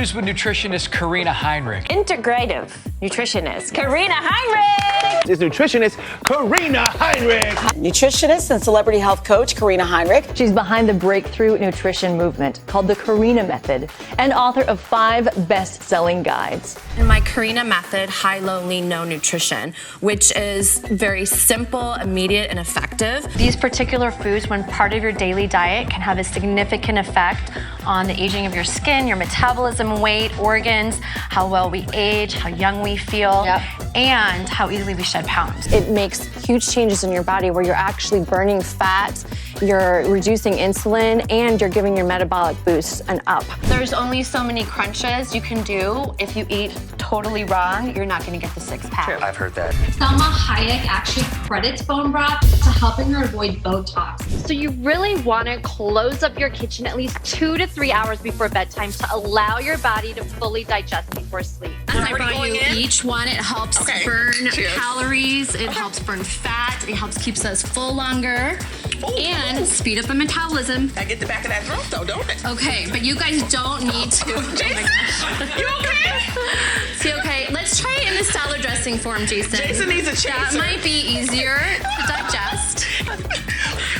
news with nutritionist Karina Heinrich. Integrative nutritionist Karina Heinrich. Is nutritionist Karina Heinrich. Nutritionist and celebrity health coach Karina Heinrich. She's behind the breakthrough nutrition movement called the Karina Method and author of 5 best-selling guides. And my Karina Method, high, low, lean, no nutrition, which is very simple, immediate, and effective. These particular foods, when part of your daily diet, can have a significant effect on the aging of your skin, your metabolism, weight, organs, how well we age, how young we feel, and how easily we shed pounds. It makes huge changes in your body where you're actually burning fat, you're reducing insulin, and you're giving your metabolic boost an up. There's only so many crunches you can do. If you eat totally wrong, you're not going to get the 6-pack. I've heard that. Salma Hayek actually credits bone broth to helping her avoid Botox. So you really want to close up your kitchen at least 2 to 3 hours before bedtime to allow your body to fully digest before sleep. As I brought you each one, it helps burn calories, it helps burn fat, it helps keeps us full longer, and speed up the metabolism. I get the back of that throat though, don't it? Okay, but you guys don't need to. Jason, you okay? See, okay, let's try it in the salad dressing form, Jason. Jason needs a chaser. That might be easier to digest.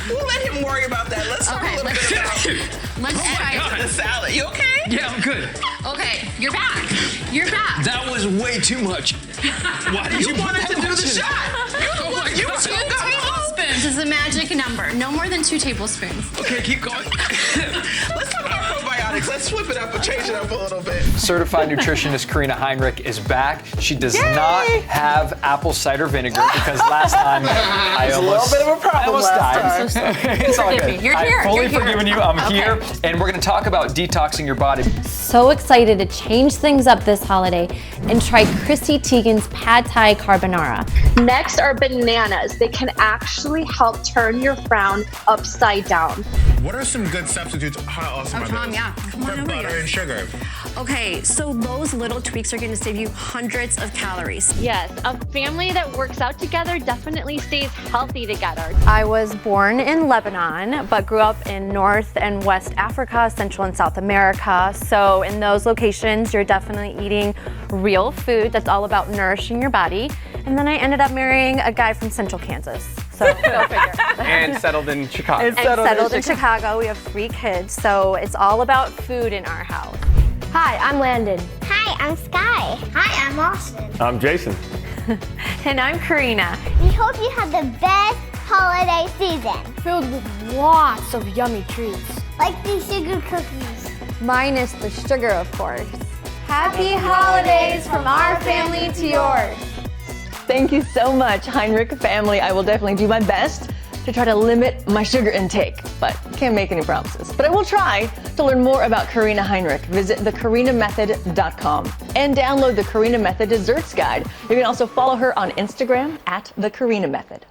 We'll let him worry about that. Let's talk a little bit about Let's try it. the salad. You okay? Yeah, I'm good. Okay, you're back. You're back. That was way too much. Why did you wanted to do the shot. You were 2 tablespoons is the magic number. No more than 2 tablespoons. Okay, keep going. Let's talk about probiotics. Let's swip it up and change it up a little bit. Certified nutritionist Karina Heinrich is back. She does not have apple cider vinegar because last time I almost, a little bit of a problem died. It's all good. You're here. I've fully You're here. forgiven you. I'm here, and we're going to talk about detoxing your body. So excited to change things up this holiday and try Chrissy Teigen's Pad Thai Carbonara. Next are bananas. They can actually help turn your frown upside down. What are some good substitutes? How awesome are Tom, those? yeah. Come on For over butter here. and sugar. Okay, so those little tweaks are going to save you hundreds of calories. Yes, a family that works out together definitely stays healthy together. I was born in Lebanon, but grew up in North and West Africa, Central and South America. So in those locations, you're definitely eating real food that's all about nourishing your body. And then I ended up marrying a guy from Central Kansas. So go figure. And settled in Chicago. And settled in Chicago. We have 3 kids, so it's all about food in our house. Hi, I'm Landon. Hi, I'm Sky. Hi, I'm Austin. I'm Jason. And I'm Karina. We hope you have the best holiday season. Filled with lots of yummy treats. Like these sugar cookies. Minus the sugar, of course. Happy holidays from our family to yours. Thank you so much, Heinrich family. I will definitely do my best to try to limit my sugar intake, but can't make any promises. But I will try. To learn more about Karina Heinrich, visit thekarinamethod.com and download the Karina Method Desserts Guide. You can also follow her on Instagram @theKarinaMethod.